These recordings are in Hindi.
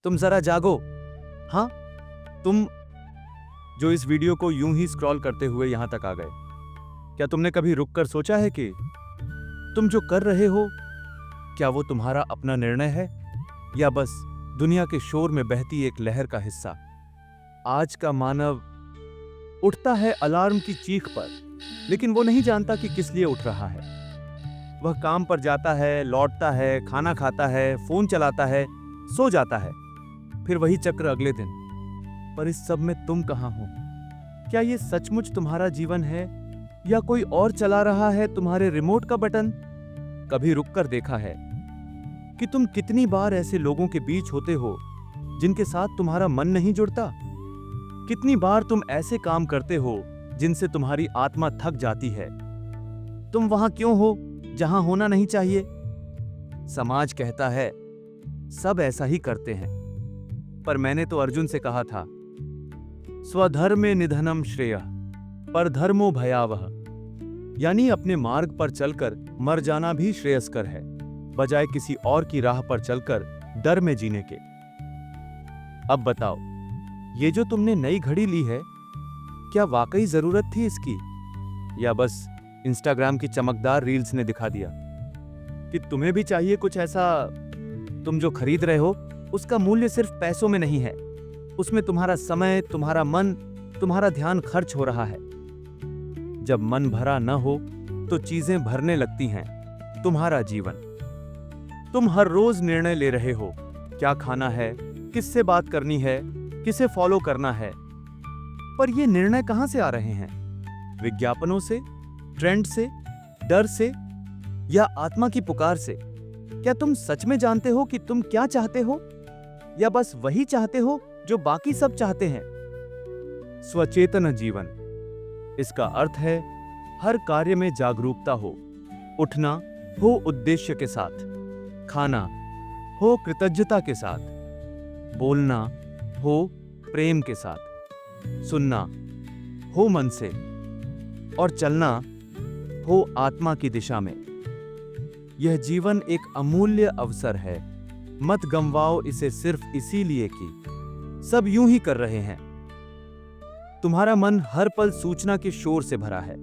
तुम जरा जागो। हाँ, तुम जो इस वीडियो को यूं ही स्क्रॉल करते हुए यहां तक आ गए, क्या तुमने कभी रुक कर सोचा है कि तुम जो कर रहे हो, क्या वो तुम्हारा अपना निर्णय है या बस दुनिया के शोर में बहती एक लहर का हिस्सा? आज का मानव उठता है अलार्म की चीख पर, लेकिन वो नहीं जानता कि किस लिए उठ रहा है। वह काम पर जाता है, लौटता है, खाना खाता है, फोन चलाता है, सो जाता है, फिर वही चक्र अगले दिन। पर इस सब में तुम कहां हो? क्या ये सचमुच तुम्हारा जीवन है या कोई और चला रहा है तुम्हारे रिमोट का बटन? कभी रुककर देखा है कि तुम कितनी बार ऐसे लोगों के बीच होते हो जिनके साथ तुम्हारा मन नहीं जुड़ता? कितनी बार तुम ऐसे काम करते हो जिनसे तुम्हारी आत्मा थक जाती है? तुम वहां क्यों हो जहां होना नहीं चाहिए? समाज कहता है सब ऐसा ही करते हैं, पर मैंने तो अर्जुन से कहा था, स्वधर्मे निधनम श्रेयः परधर्मो भयावह। यानी अपने मार्ग पर चलकर मर जाना भी श्रेयस्कर है, बजाय किसी और की राह पर चलकर डर में जीने के। अब बताओ, ये जो तुमने नई घड़ी ली है, क्या वाकई जरूरत थी इसकी, या बस इंस्टाग्राम की चमकदार रील्स ने दिखा दिया कि तुम्हें भी चाहिए कुछ ऐसा? तुम जो खरीद रहे हो उसका मूल्य सिर्फ पैसों में नहीं है, उसमें तुम्हारा समय, तुम्हारा मन, तुम्हारा ध्यान खर्च हो रहा है। जब मन भरा न हो तो चीजें भरने लगती हैं। तुम्हारा जीवन, तुम हर रोज निर्णय ले रहे हो, क्या खाना है, किससे बात करनी है, किसे फॉलो करना है। पर ये निर्णय कहां से आ रहे हैं? विज्ञापनों से, ट्रेंड से, डर से, या आत्मा की पुकार से? क्या तुम सच में जानते हो कि तुम क्या चाहते हो, या बस वही चाहते हो जो बाकी सब चाहते हैं? स्वचेतन जीवन, इसका अर्थ है हर कार्य में जागरूकता हो, उठना हो उद्देश्य के साथ, खाना हो कृतज्ञता के साथ, बोलना हो प्रेम के साथ, सुनना हो मन से, और चलना हो आत्मा की दिशा में। यह जीवन एक अमूल्य अवसर है, मत गंवाओ इसे सिर्फ इसीलिए कि सब यूं ही कर रहे हैं। तुम्हारा मन हर पल सूचना के शोर से भरा है,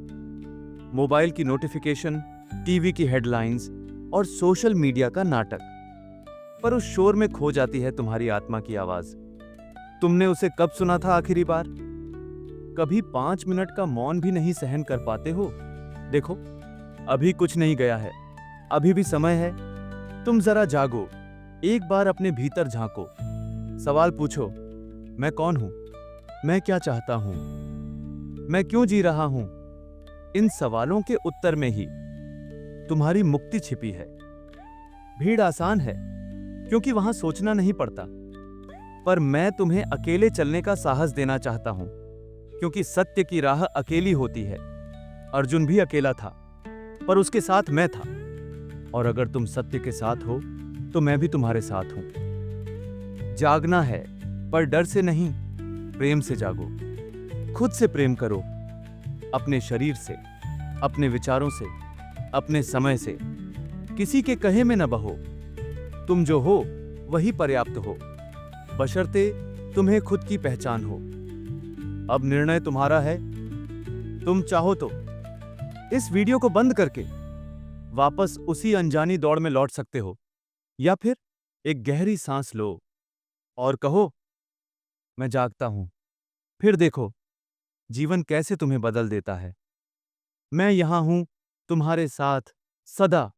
मोबाइल की नोटिफिकेशन, टीवी की हेडलाइंस और सोशल मीडिया का नाटक। पर उस शोर में खो जाती है तुम्हारी आत्मा की आवाज। तुमने उसे कब सुना था आखिरी बार? कभी 5 मिनट का मौन भी नहीं सहन कर पाते हो? देखो, अभी कुछ नहीं गया है, अभी भी समय है। तुम जरा जागो, एक बार अपने भीतर झांको, सवाल पूछो, मैं कौन हूं? मैं क्या चाहता हूं? मैं क्यों जी रहा हूं? इन सवालों के उत्तर में ही तुम्हारी मुक्ति छिपी है। भीड़ आसान है क्योंकि वहां सोचना नहीं पड़ता, पर मैं तुम्हें अकेले चलने का साहस देना चाहता हूं, क्योंकि सत्य की राह अकेली होती है। अर्जुन भी अकेला था, पर उसके साथ मैं था, और अगर तुम सत्य के साथ हो तो मैं भी तुम्हारे साथ हूं। जागना है, पर डर से नहीं, प्रेम से जागो। खुद से प्रेम करो, अपने शरीर से, अपने विचारों से, अपने समय से। किसी के कहे में न बहो। तुम जो हो वही पर्याप्त हो, बशर्ते तुम्हें खुद की पहचान हो। अब निर्णय तुम्हारा है। तुम चाहो तो इस वीडियो को बंद करके वापस उसी अनजानी दौड़ में लौट सकते हो, या फिर एक गहरी सांस लो और कहो, मैं जागता हूं। फिर देखो जीवन कैसे तुम्हें बदल देता है। मैं यहां हूं, तुम्हारे साथ, सदा।